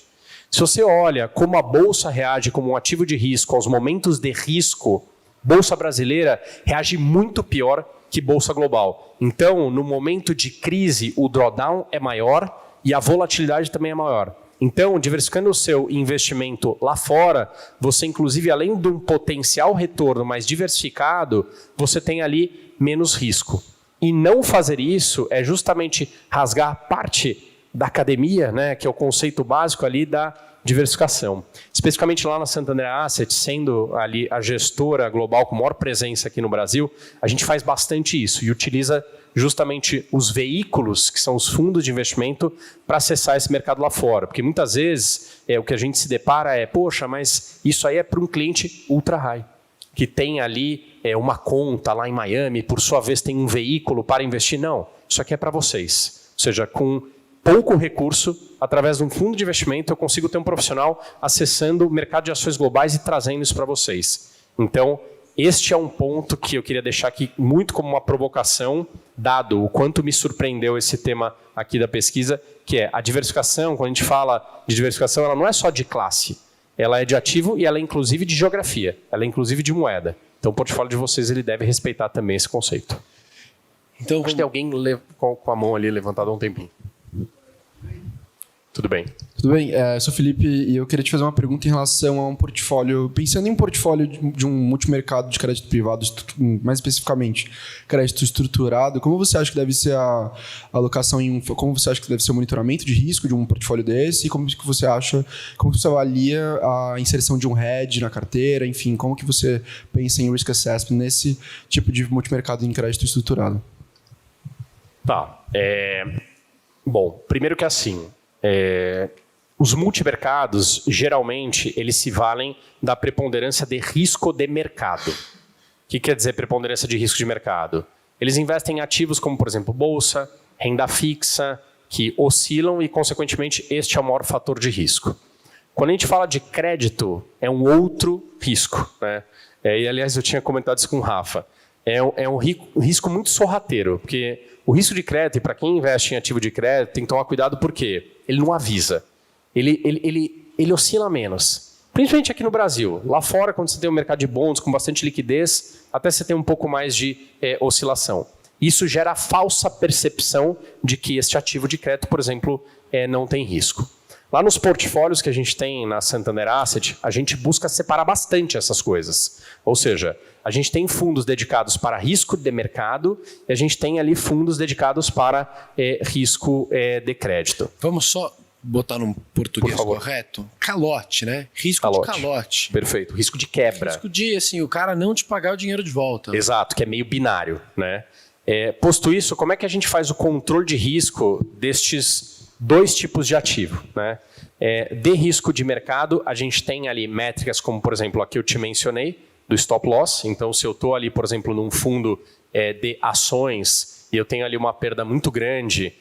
Se você olha como a Bolsa reage como um ativo de risco aos momentos de risco, Bolsa Brasileira reage muito pior que Bolsa Global. Então, no momento de crise, o drawdown é maior e a volatilidade também é maior. Então, diversificando o seu investimento lá fora, você, inclusive, além de um potencial retorno mais diversificado, você tem ali menos risco. E não fazer isso é justamente rasgar parte da academia, né, que é o conceito básico ali da diversificação. Especificamente lá na Santander Asset, sendo ali a gestora global com maior presença aqui no Brasil, a gente faz bastante isso e utiliza justamente os veículos, que são os fundos de investimento, para acessar esse mercado lá fora. Porque muitas vezes o que a gente se depara é, poxa, mas isso aí é para um cliente ultra high, que tem ali uma conta lá em Miami, por sua vez tem um veículo para investir. Não, isso aqui é para vocês. Ou seja, com pouco recurso, através de um fundo de investimento, eu consigo ter um profissional acessando o mercado de ações globais e trazendo isso para vocês. Então, este é um ponto que eu queria deixar aqui muito como uma provocação, dado o quanto me surpreendeu esse tema aqui da pesquisa, que é a diversificação. Quando a gente fala de diversificação, ela não é só de classe, ela é de ativo e ela é inclusive de geografia, ela é inclusive de moeda. Então o portfólio de vocês ele deve respeitar também esse conceito. Então, acho que tem alguém com a mão ali levantada há um tempinho. Tudo bem. Tudo bem, eu sou o Felipe e eu queria te fazer uma pergunta em relação a um portfólio, pensando em um portfólio de um multimercado de crédito privado, mais especificamente crédito estruturado, como você acha que deve ser a alocação como você acha que deve ser o monitoramento de risco de um portfólio desse e como você avalia a inserção de um hedge na carteira, enfim, como que você pensa em risk assessment nesse tipo de multimercado em crédito estruturado? Tá, bom, primeiro que assim, os multimercados, geralmente, eles se valem da preponderância de risco de mercado. O que quer dizer preponderância de risco de mercado? Eles investem em ativos como, por exemplo, bolsa, renda fixa, que oscilam e, consequentemente, este é o maior fator de risco. Quando a gente fala de crédito, é um outro risco, né? E, aliás, eu tinha comentado isso com o Rafa. É um risco muito sorrateiro, porque o risco de crédito, e para quem investe em ativo de crédito, tem que tomar cuidado porque ele não avisa. Ele oscila menos. Principalmente aqui no Brasil. Lá fora, quando você tem um mercado de bons com bastante liquidez, até você tem um pouco mais de oscilação. Isso gera a falsa percepção de que este ativo de crédito, por exemplo, não tem risco. Lá nos portfólios que a gente tem na Santander Asset, a gente busca separar bastante essas coisas. Ou seja, a gente tem fundos dedicados para risco de mercado e a gente tem ali fundos dedicados para risco de crédito. Vamos só botar num português correto? Calote, né? Risco de calote. Perfeito. Risco de quebra. Risco de, assim, o cara não te pagar o dinheiro de volta. Exato, que é meio binário, né? Posto isso, como é que a gente faz o controle de risco destes dois tipos de ativo, né? De risco de mercado, a gente tem ali métricas como, por exemplo, a que eu te mencionei, do stop loss. Então, se eu estou ali, por exemplo, num fundo de ações e eu tenho ali uma perda muito grande,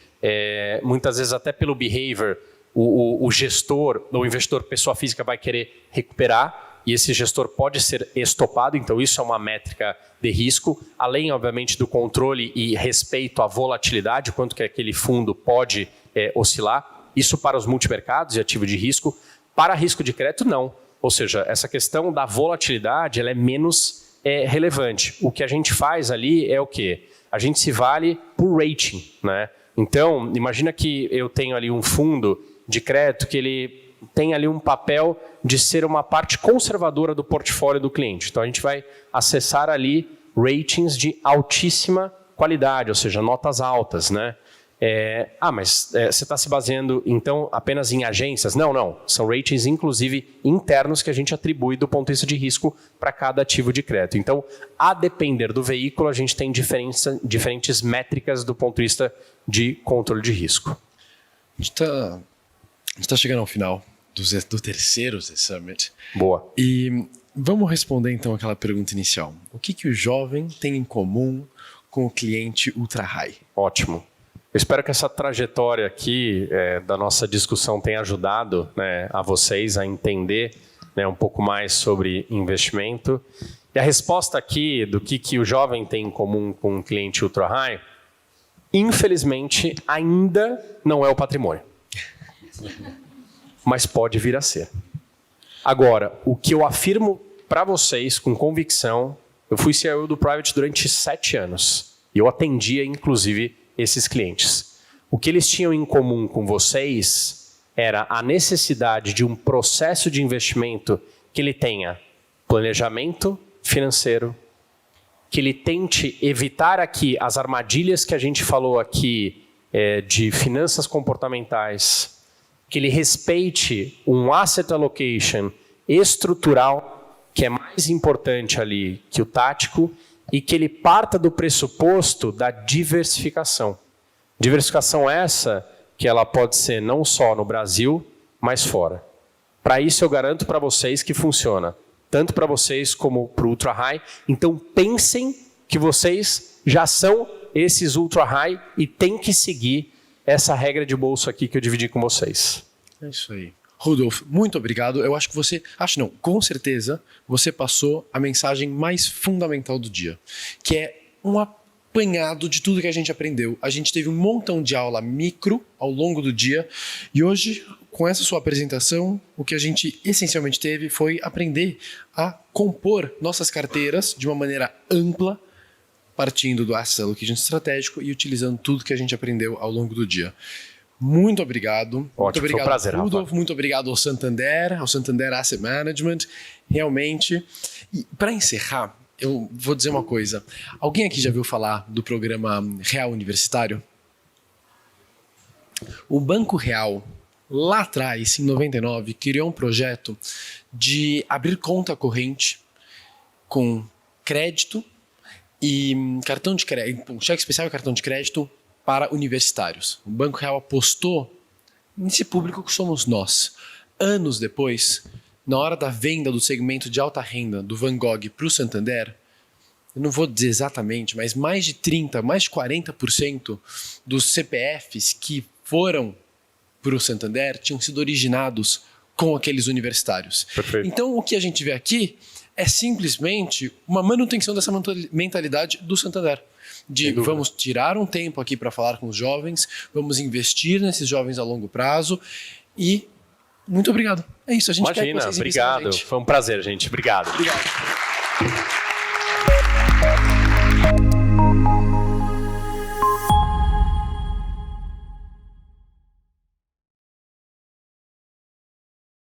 muitas vezes até pelo behavior, o gestor, ou o investidor pessoa física vai querer recuperar e esse gestor pode ser estopado, então isso é uma métrica de risco, além, obviamente, do controle e respeito à volatilidade, quanto que aquele fundo pode oscilar. Isso para os multimercados e ativo de risco. Para risco de crédito, não. Ou seja, essa questão da volatilidade ela é menos relevante. O que a gente faz ali é o quê? A gente se vale por rating, né? Então, imagina que eu tenho ali um fundo de crédito que ele tem ali um papel de ser uma parte conservadora do portfólio do cliente. Então, a gente vai acessar ali ratings de altíssima qualidade, ou seja, notas altas, né? Mas você está se baseando, então, apenas em agências? Não. São ratings, inclusive, internos que a gente atribui do ponto de vista de risco para cada ativo de crédito. Então, a depender do veículo, a gente tem diferentes métricas do ponto de vista de controle de risco. A gente está chegando ao final do terceiro Z Summit. Boa. E vamos responder, então, aquela pergunta inicial. O que o jovem tem em comum com o cliente ultra high? Ótimo. Eu espero que essa trajetória aqui da nossa discussão tenha ajudado, né, a vocês a entender, né, um pouco mais sobre investimento. E a resposta aqui do que o jovem tem em comum com um cliente ultra high, infelizmente, ainda não é o patrimônio. Mas pode vir a ser. Agora, o que eu afirmo para vocês com convicção, eu fui CEO do Private durante 7 anos. E eu atendia, inclusive, esses clientes. O que eles tinham em comum com vocês era a necessidade de um processo de investimento que ele tenha planejamento financeiro, que ele tente evitar aqui as armadilhas que a gente falou aqui de finanças comportamentais, que ele respeite um asset allocation estrutural, que é mais importante ali que o tático, e que ele parta do pressuposto da diversificação. Diversificação essa que ela pode ser não só no Brasil, mas fora. Para isso eu garanto para vocês que funciona, tanto para vocês como para o ultra high. Então pensem que vocês já são esses ultra high e tem que seguir essa regra de bolso aqui que eu dividi com vocês. É isso aí. Rudolf, muito obrigado. Eu acho que com certeza, você passou a mensagem mais fundamental do dia, que é um apanhado de tudo que a gente aprendeu. A gente teve um montão de aula micro ao longo do dia e hoje, com essa sua apresentação, o que a gente essencialmente teve foi aprender a compor nossas carteiras de uma maneira ampla, partindo do Asset Allocation estratégico e utilizando tudo que a gente aprendeu ao longo do dia. Muito obrigado. Ótimo, muito obrigado, foi um prazer, Rudolf. Rafa. Muito obrigado ao Santander Asset Management. Realmente. E para encerrar, eu vou dizer uma coisa. Alguém aqui já ouviu falar do programa Real Universitário? O Banco Real, lá atrás, em 99, criou um projeto de abrir conta corrente com crédito e cartão de crédito, cheque especial e cartão de crédito para universitários. O Banco Real apostou nesse público que somos nós. Anos depois, na hora da venda do segmento de alta renda do Van Gogh para o Santander, eu não vou dizer exatamente, mas mais de 30%, mais de 40% dos CPFs que foram para o Santander tinham sido originados com aqueles universitários. Perfeito. Então, o que a gente vê aqui é simplesmente uma manutenção dessa mentalidade do Santander. De vamos tirar um tempo aqui para falar com os jovens, vamos investir nesses jovens a longo prazo e muito obrigado. É isso, a gente quer que Imagina, vocês investam na obrigado. gente. Foi um prazer, gente. Obrigado. Obrigado.